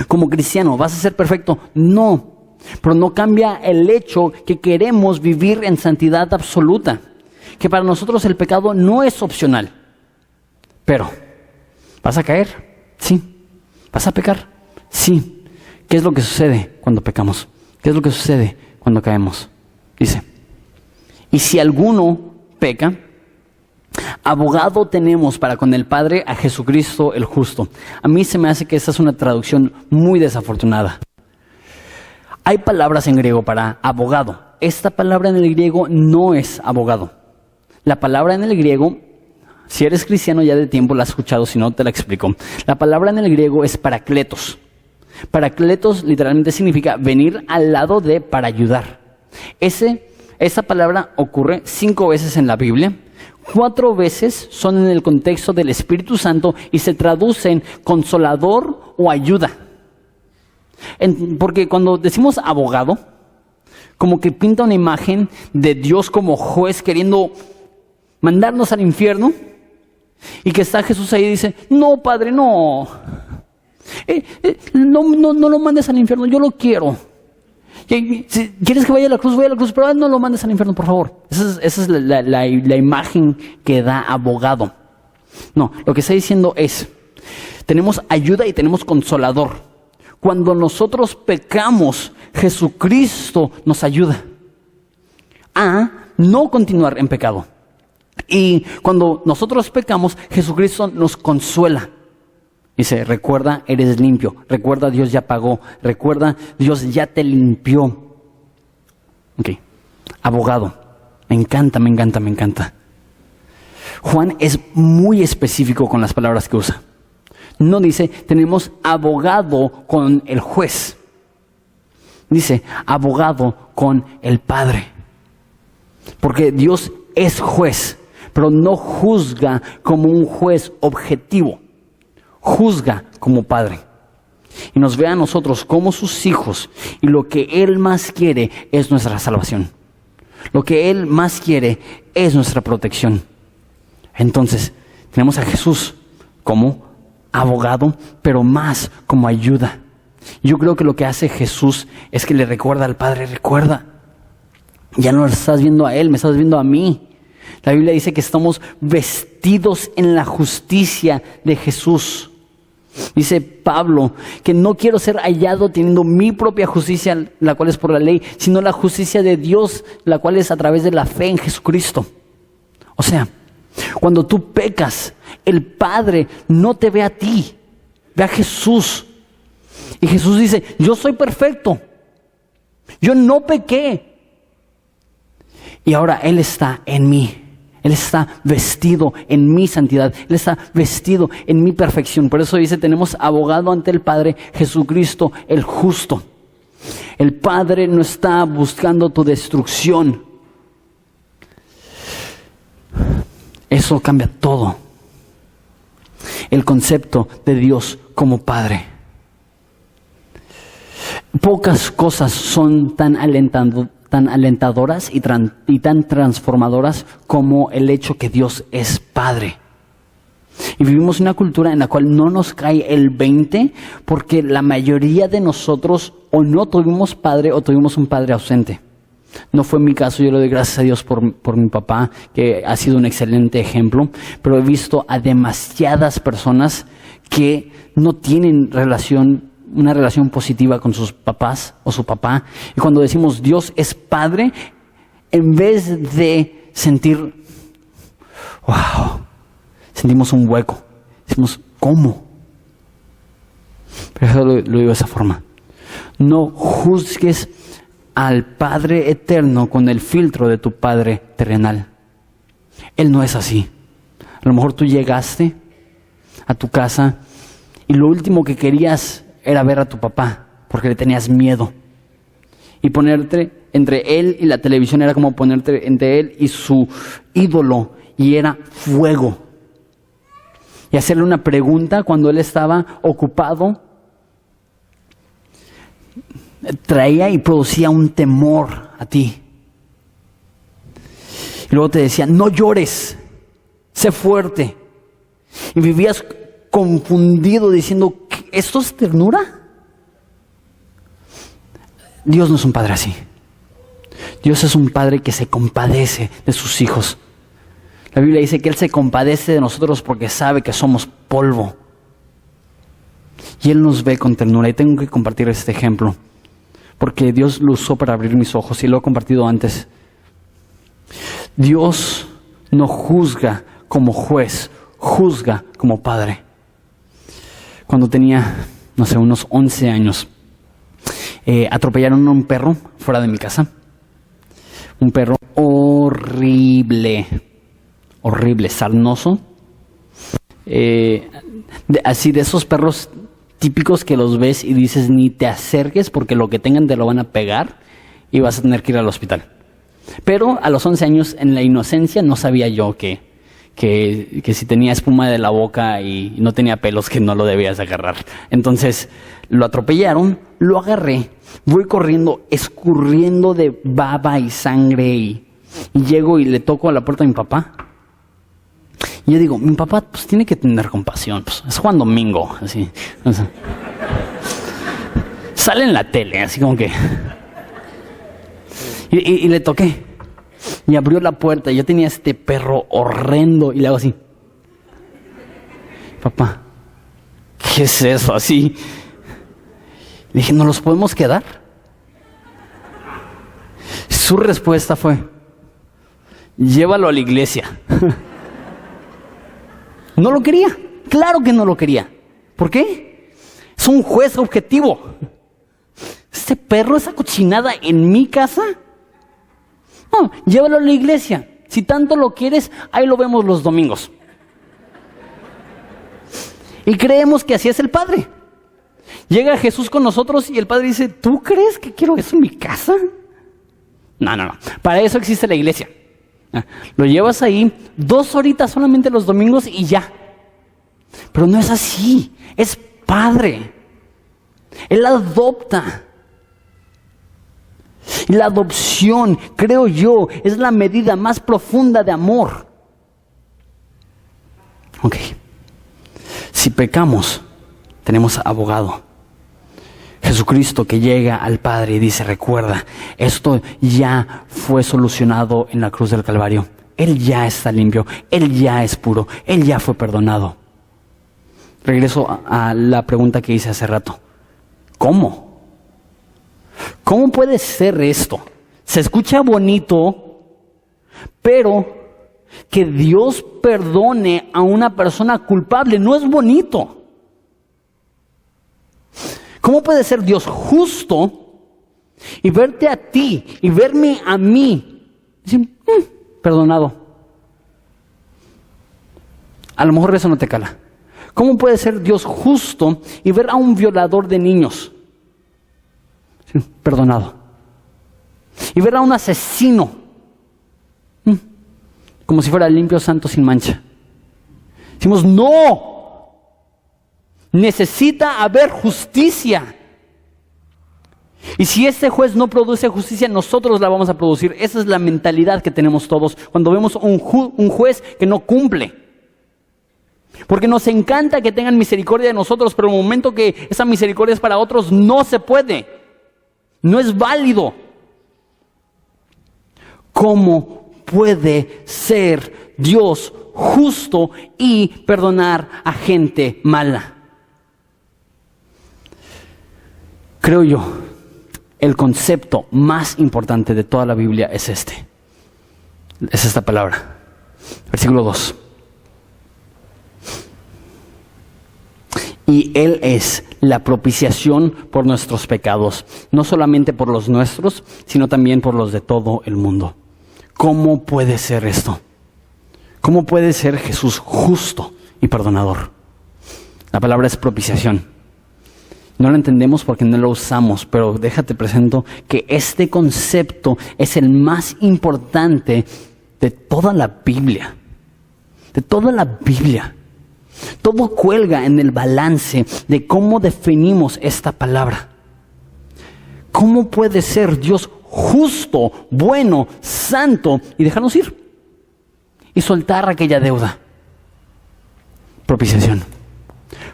Como cristiano, ¿vas a ser perfecto? No. Pero no cambia el hecho que queremos vivir en santidad absoluta. Que para nosotros el pecado no es opcional. Pero, ¿vas a caer? Sí. ¿Vas a pecar? Sí. ¿Qué es lo que sucede cuando pecamos? ¿Qué es lo que sucede cuando caemos? Dice, y si alguno peca, abogado tenemos para con el Padre a Jesucristo el justo. A mí se me hace que esta es una traducción muy desafortunada. Hay palabras en griego para abogado. Esta palabra en el griego no es abogado. La palabra en el griego, si eres cristiano ya de tiempo la has escuchado, si no te la explico. La palabra en el griego es parakletos. Parakletos literalmente significa venir al lado de para ayudar. Esa palabra ocurre 5 veces en la Biblia. 4 veces son en el contexto del Espíritu Santo y se traducen consolador o ayuda. Porque cuando decimos abogado, como que pinta una imagen de Dios como juez queriendo mandarnos al infierno, y que está Jesús ahí y dice, no, Padre, no. No lo mandes al infierno, yo lo quiero. Si quieres que vaya a la cruz, pero no lo mandes al infierno, por favor. Esa es la imagen que da abogado. No, lo que está diciendo es, tenemos ayuda y tenemos consolador. Cuando nosotros pecamos, Jesucristo nos ayuda a no continuar en pecado. Y cuando nosotros pecamos, Jesucristo nos consuela. Dice, recuerda, eres limpio. Recuerda, Dios ya pagó. Recuerda, Dios ya te limpió. Ok, abogado. Me encanta. Juan es muy específico con las palabras que usa. No dice, tenemos abogado con el juez. Dice, abogado con el Padre. Porque Dios es juez, pero no juzga como un juez objetivo. Juzga como Padre. Y nos ve a nosotros como sus hijos. Y lo que Él más quiere es nuestra salvación. Lo que Él más quiere es nuestra protección. Entonces, tenemos a Jesús como abogado, pero más como ayuda. Yo creo que lo que hace Jesús es que le recuerda al Padre, recuerda, ya no estás viendo a Él, me estás viendo a mí. La Biblia dice que estamos vestidos en la justicia de Jesús. Dice Pablo que no quiero ser hallado teniendo mi propia justicia, la cual es por la ley, sino la justicia de Dios, la cual es a través de la fe en Jesucristo. O sea, cuando tú pecas, el Padre no te ve a ti, ve a Jesús. Y Jesús dice, yo soy perfecto, yo no pequé. Y ahora Él está en mí. Él está vestido en mi santidad. Él está vestido en mi perfección. Por eso dice, tenemos abogado ante el Padre, Jesucristo el justo. El Padre no está buscando tu destrucción. Eso cambia todo. El concepto de Dios como Padre. Pocas cosas son tan alentadoras y tan transformadoras como el hecho que Dios es Padre. Y vivimos una cultura en la cual no nos cae el 20 porque la mayoría de nosotros o no tuvimos padre o tuvimos un padre ausente. No fue mi caso, yo le doy gracias a Dios por mi papá, que ha sido un excelente ejemplo, pero he visto a demasiadas personas que no tienen una relación positiva con sus papás o su papá. Y cuando decimos Dios es Padre, en vez de sentir, wow, sentimos un hueco. Decimos, ¿cómo? Pero eso lo digo de esa forma. No juzgues al Padre eterno con el filtro de tu Padre terrenal. Él no es así. A lo mejor tú llegaste a tu casa y lo último que querías era ver a tu papá, porque le tenías miedo. Y ponerte entre él y la televisión era como ponerte entre él y su ídolo, y era fuego. Y hacerle una pregunta cuando él estaba ocupado, traía y producía un temor a ti. Y luego te decía, no llores, sé fuerte. Y vivías confundido diciendo, ¿esto es ternura? Dios no es un padre así. Dios es un padre que se compadece de sus hijos. La Biblia dice que Él se compadece de nosotros porque sabe que somos polvo. Y Él nos ve con ternura. Y tengo que compartir este ejemplo, porque Dios lo usó para abrir mis ojos y lo he compartido antes. Dios no juzga como juez, juzga como padre. Cuando tenía, unos 11 años, atropellaron a un perro fuera de mi casa. Un perro horrible, sarnoso. Así de esos perros típicos que los ves y dices ni te acerques porque lo que tengan te lo van a pegar y vas a tener que ir al hospital. Pero a los 11 años, en la inocencia, no sabía yo que si tenía espuma de la boca y no tenía pelos, que no lo debías agarrar. Entonces lo atropellaron, lo agarré, voy corriendo, escurriendo de baba y sangre y llego y le toco a la puerta de mi papá. Y yo digo, mi papá pues tiene que tener compasión, pues es Juan Domingo, así. O sea, sale en la tele, así como que... Y le toqué. Y abrió la puerta. Yo tenía este perro horrendo. Y le hago así. Papá, ¿qué es eso? Así. Le dije, ¿no los podemos quedar? Su respuesta fue, llévalo a la iglesia. No lo quería. Claro que no lo quería. ¿Por qué? Es un juez objetivo. Este perro, esa cochinada en mi casa... No, llévalo a la iglesia. Si tanto lo quieres, ahí lo vemos los domingos. Y creemos que así es el Padre. Llega Jesús con nosotros y el Padre dice, ¿tú crees que quiero eso en mi casa? No. Para eso existe la iglesia. Lo llevas ahí 2 horitas solamente los domingos y ya. Pero no es así. Es padre. Él adopta. Y la adopción, creo yo, es la medida más profunda de amor. Ok. Si pecamos, tenemos abogado. Jesucristo que llega al Padre y dice, recuerda, esto ya fue solucionado en la cruz del Calvario. Él ya está limpio, Él ya es puro, Él ya fue perdonado. Regreso a la pregunta que hice hace rato. ¿Cómo? ¿Cómo puede ser esto? Se escucha bonito, pero que Dios perdone a una persona culpable no es bonito. ¿Cómo puede ser Dios justo y verte a ti y verme a mí? Decir, perdonado. A lo mejor eso no te cala. ¿Cómo puede ser Dios justo y ver a un violador de niños? Decir, perdonado. Y ver a un asesino como si fuera limpio, santo, sin mancha. Decimos, no. Necesita haber justicia. Y si este juez no produce justicia, nosotros la vamos a producir. Esa es la mentalidad que tenemos todos cuando vemos un juez que no cumple. Porque nos encanta que tengan misericordia de nosotros, pero en el momento que esa misericordia es para otros, no se puede. No es válido. ¿Cómo puede ser Dios justo y perdonar a gente mala? Creo yo, el concepto más importante de toda la Biblia es este. Es esta palabra. Versículo 2. Y Él es la propiciación por nuestros pecados, no solamente por los nuestros, sino también por los de todo el mundo. ¿Cómo puede ser esto? ¿Cómo puede ser Jesús justo y perdonador? La palabra es propiciación. No lo entendemos porque no lo usamos, pero déjate presento que este concepto es el más importante de toda la Biblia. De toda la Biblia. Todo cuelga en el balance de cómo definimos esta palabra. ¿Cómo puede ser Dios justo, bueno, santo y dejarnos ir? Y soltar aquella deuda. Propiciación.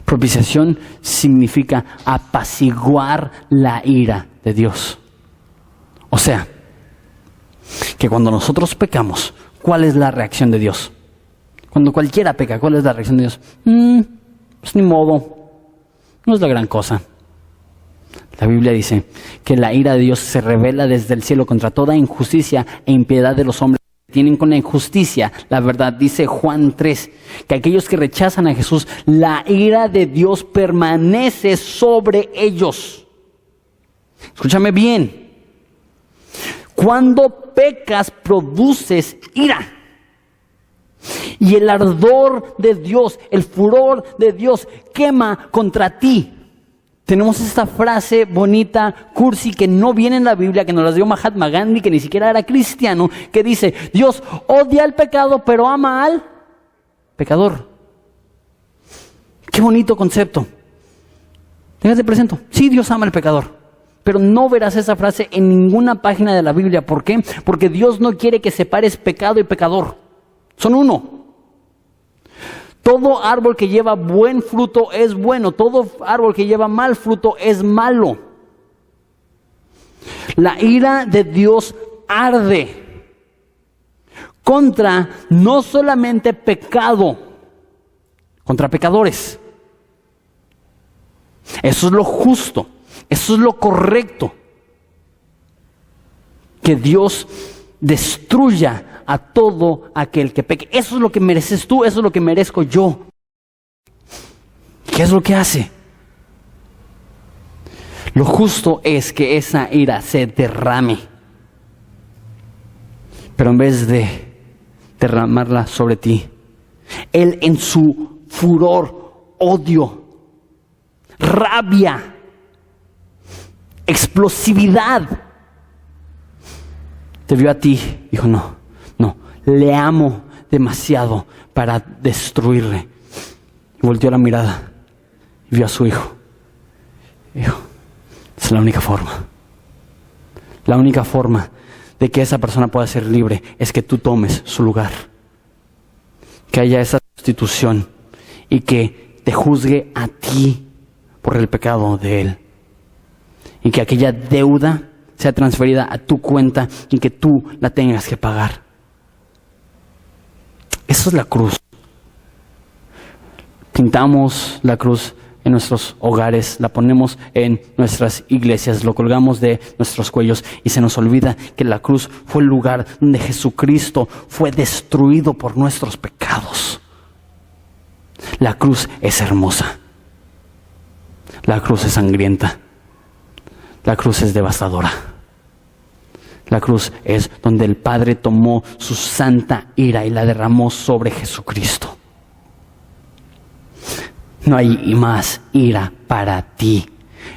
Propiciación significa apaciguar la ira de Dios. O sea, que cuando nosotros pecamos, ¿cuál es la reacción de Dios? Cuando cualquiera peca, ¿cuál es la reacción de Dios? Pues ni modo, no es la gran cosa. La Biblia dice que la ira de Dios se revela desde el cielo contra toda injusticia e impiedad de los hombres. Tienen con la injusticia la verdad. Dice Juan 3, que aquellos que rechazan a Jesús, la ira de Dios permanece sobre ellos. Escúchame bien. Cuando pecas, produces ira. Y el ardor de Dios, el furor de Dios quema contra ti. Tenemos esta frase bonita, cursi, que no viene en la Biblia, que nos la dio Mahatma Gandhi, que ni siquiera era cristiano, que dice, Dios odia el pecado, pero ama al pecador. Qué bonito concepto. Déjate presento. Sí, Dios ama al pecador, pero no verás esa frase en ninguna página de la Biblia. ¿Por qué? Porque Dios no quiere que separes pecado y pecador. Son uno. Todo árbol que lleva buen fruto es bueno. Todo árbol que lleva mal fruto es malo. La ira de Dios arde contra no solamente pecado, contra pecadores. Eso es lo justo. Eso es lo correcto. Que Dios destruya a todo aquel que peque. Eso es lo que mereces tú, eso es lo que merezco yo. ¿Qué es lo que hace? Lo justo es que esa ira se derrame. Pero en vez de derramarla sobre ti, Él en su furor, odio, rabia, explosividad, te vio a ti, dijo, no, le amo demasiado para destruirle. Y volteó la mirada y vio a su hijo. Dijo, es la única forma. La única forma de que esa persona pueda ser libre es que tú tomes su lugar. Que haya esa sustitución y que te juzgue a ti por el pecado de él. Y que aquella deuda sea transferida a tu cuenta y que tú la tengas que pagar. Eso es la cruz. Pintamos la cruz en nuestros hogares, la ponemos en nuestras iglesias, lo colgamos de nuestros cuellos y se nos olvida que la cruz fue el lugar donde Jesucristo fue destruido por nuestros pecados. La cruz es hermosa. La cruz es sangrienta. La cruz es devastadora. La cruz es donde el Padre tomó su santa ira y la derramó sobre Jesucristo. No hay más ira para ti.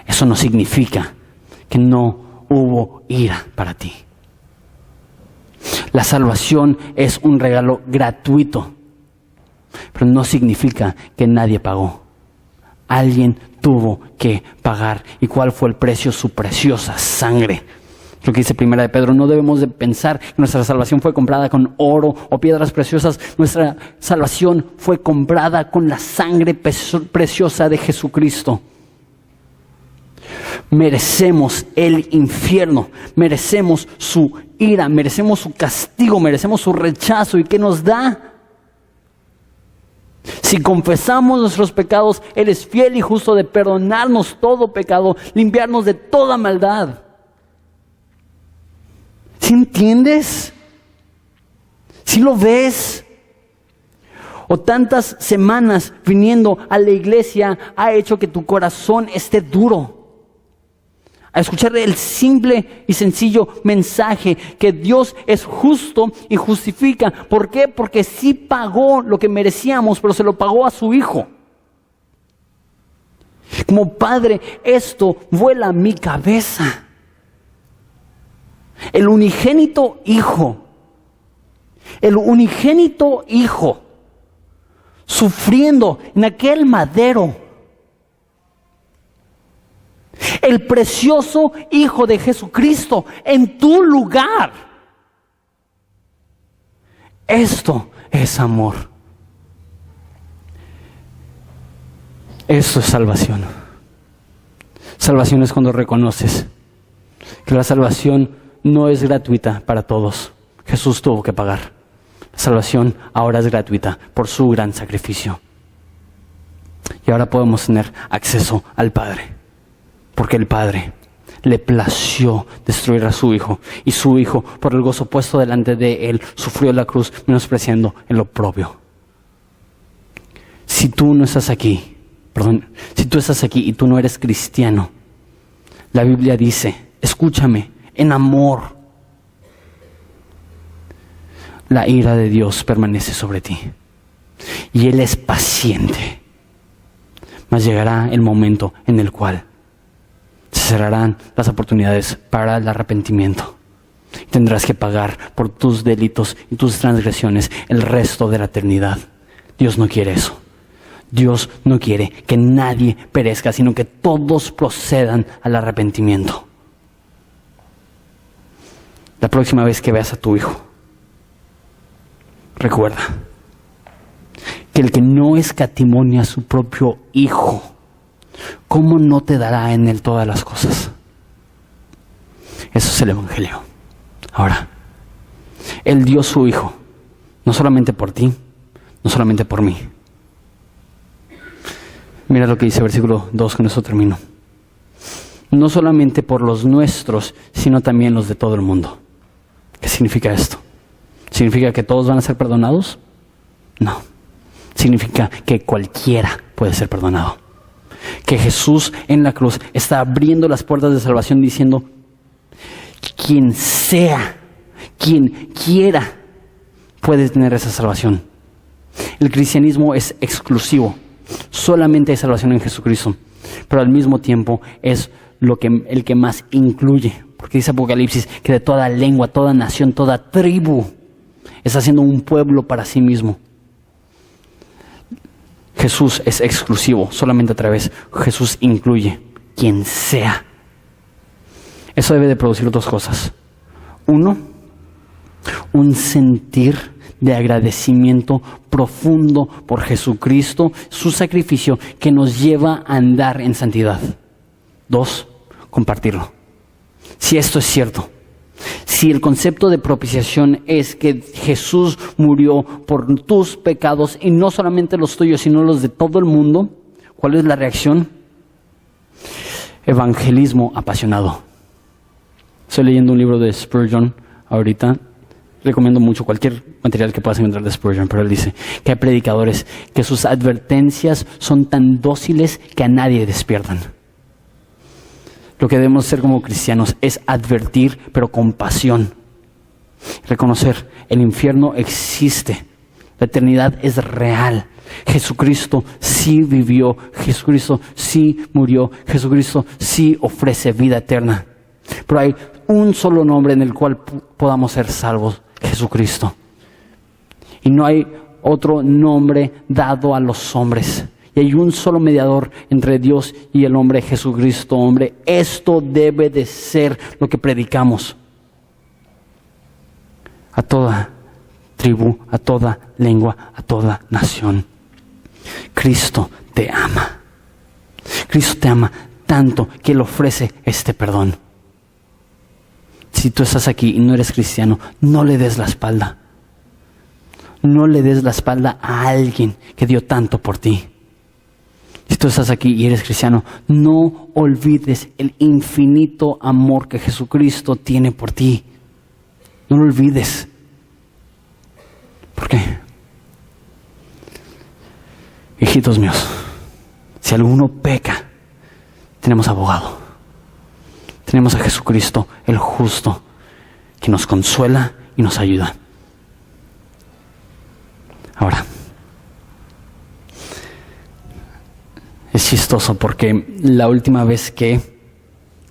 Eso no significa que no hubo ira para ti. La salvación es un regalo gratuito, pero no significa que nadie pagó. Alguien tuvo que pagar. ¿Y cuál fue el precio? Su preciosa sangre. Lo que dice Primera de Pedro, no debemos de pensar que nuestra salvación fue comprada con oro o piedras preciosas. Nuestra salvación fue comprada con la sangre preciosa de Jesucristo. Merecemos el infierno, merecemos su ira, merecemos su castigo, merecemos su rechazo. ¿Y qué nos da? Si confesamos nuestros pecados, Él es fiel y justo de perdonarnos todo pecado, limpiarnos de toda maldad. ¿Sí entiendes? ¿Sí lo ves? O tantas semanas viniendo a la iglesia ha hecho que tu corazón esté duro. A escuchar el simple y sencillo mensaje que Dios es justo y justifica. ¿Por qué? Porque sí pagó lo que merecíamos, pero se lo pagó a su Hijo. Como padre, esto vuela mi cabeza. El unigénito Hijo, sufriendo en aquel madero. El precioso Hijo de Jesucristo en tu lugar. Esto es amor. Esto es salvación. Salvación es cuando reconoces que la salvación no es gratuita para todos. Jesús tuvo que pagar. La salvación ahora es gratuita por su gran sacrificio. Y ahora podemos tener acceso al Padre. Porque el Padre le plació destruir a su Hijo. Y su Hijo, por el gozo puesto delante de Él, sufrió la cruz menospreciando el oprobio. Si tú estás aquí y tú no eres cristiano, la Biblia dice, escúchame, en amor, la ira de Dios permanece sobre ti. Y Él es paciente. Mas llegará el momento en el cual se cerrarán las oportunidades para el arrepentimiento. Tendrás que pagar por tus delitos y tus transgresiones el resto de la eternidad. Dios no quiere eso. Dios no quiere que nadie perezca, sino que todos procedan al arrepentimiento. La próxima vez que veas a tu hijo, recuerda que el que no escatimó a su propio Hijo, ¿cómo no te dará en él todas las cosas? Eso es el Evangelio. Ahora, Él dio su Hijo, no solamente por ti, no solamente por mí. Mira lo que dice versículo 2, con eso termino. No solamente por los nuestros, sino también los de todo el mundo. ¿Qué significa esto? ¿Significa que todos van a ser perdonados? No. Significa que cualquiera puede ser perdonado. Que Jesús en la cruz está abriendo las puertas de salvación diciendo, quien sea, quien quiera, puede tener esa salvación. El cristianismo es exclusivo. Solamente hay salvación en Jesucristo. Pero al mismo tiempo es el que más incluye. Porque dice Apocalipsis que de toda lengua, toda nación, toda tribu Está haciendo un pueblo para sí mismo. Jesús es exclusivo, solamente a través. Jesús incluye quien sea. Eso debe de producir dos cosas. Uno, un sentir de agradecimiento profundo por Jesucristo, su sacrificio que nos lleva a andar en santidad. Dos, compartirlo. Si esto es cierto, si el concepto de propiciación es que Jesús murió por tus pecados y no solamente los tuyos, sino los de todo el mundo, ¿cuál es la reacción? Evangelismo apasionado. Estoy leyendo un libro de Spurgeon ahorita. Recomiendo mucho cualquier material que puedas encontrar de Spurgeon, pero él dice que hay predicadores que sus advertencias son tan dóciles que a nadie despiertan. Lo que debemos hacer como cristianos es advertir, pero con pasión. Reconocer, el infierno existe. La eternidad es real. Jesucristo sí vivió. Jesucristo sí murió. Jesucristo sí ofrece vida eterna. Pero hay un solo nombre en el cual podamos ser salvos. Jesucristo. Y no hay otro nombre dado a los hombres. Y hay un solo mediador entre Dios y el hombre, Jesucristo, hombre. Esto debe de ser lo que predicamos. A toda tribu, a toda lengua, a toda nación. Cristo te ama. Cristo te ama tanto que Él ofrece este perdón. Si tú estás aquí y no eres cristiano, no le des la espalda. No le des la espalda a alguien que dio tanto por ti. Si tú estás aquí y eres cristiano, no olvides el infinito amor que Jesucristo tiene por ti. No lo olvides. ¿Por qué? Hijitos míos, si alguno peca, tenemos abogado. Tenemos a Jesucristo, el justo, que nos consuela y nos ayuda. Ahora, es chistoso porque la última vez que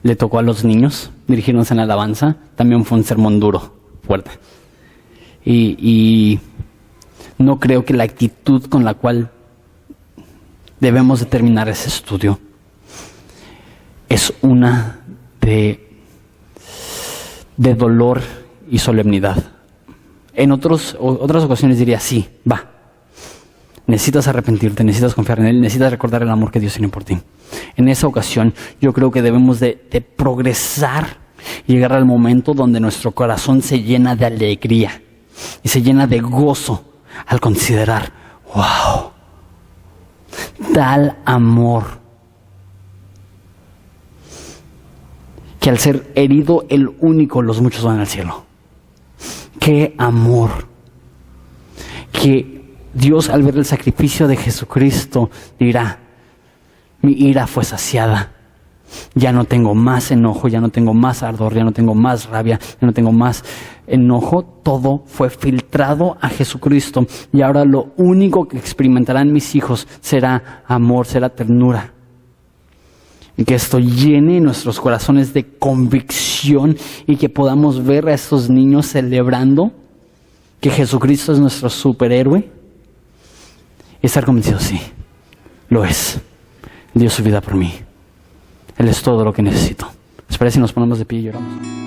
le tocó a los niños dirigirnos en la alabanza, también fue un sermón duro, fuerte. Y no creo que la actitud con la cual debemos de terminar ese estudio es una de dolor y solemnidad. En otras ocasiones diría, sí, va. Necesitas arrepentirte, necesitas confiar en Él, necesitas recordar el amor que Dios tiene por ti. En esa ocasión yo creo que debemos de progresar y llegar al momento donde nuestro corazón se llena de alegría y se llena de gozo al considerar, wow, tal amor, que al ser herido el único, los muchos van al cielo. ¡Qué amor! Que Dios, al ver el sacrificio de Jesucristo, dirá, mi ira fue saciada. Ya no tengo más enojo, ya no tengo más ardor, ya no tengo más rabia, ya no tengo más enojo. Todo fue filtrado a Jesucristo. Y ahora lo único que experimentarán mis hijos será amor, será ternura. Y que esto llene nuestros corazones de convicción y que podamos ver a estos niños celebrando que Jesucristo es nuestro superhéroe y estar convencidos, sí, lo es. Él dio su vida por mí. Él es todo lo que necesito. ¿Les parece si nos ponemos de pie y lloramos?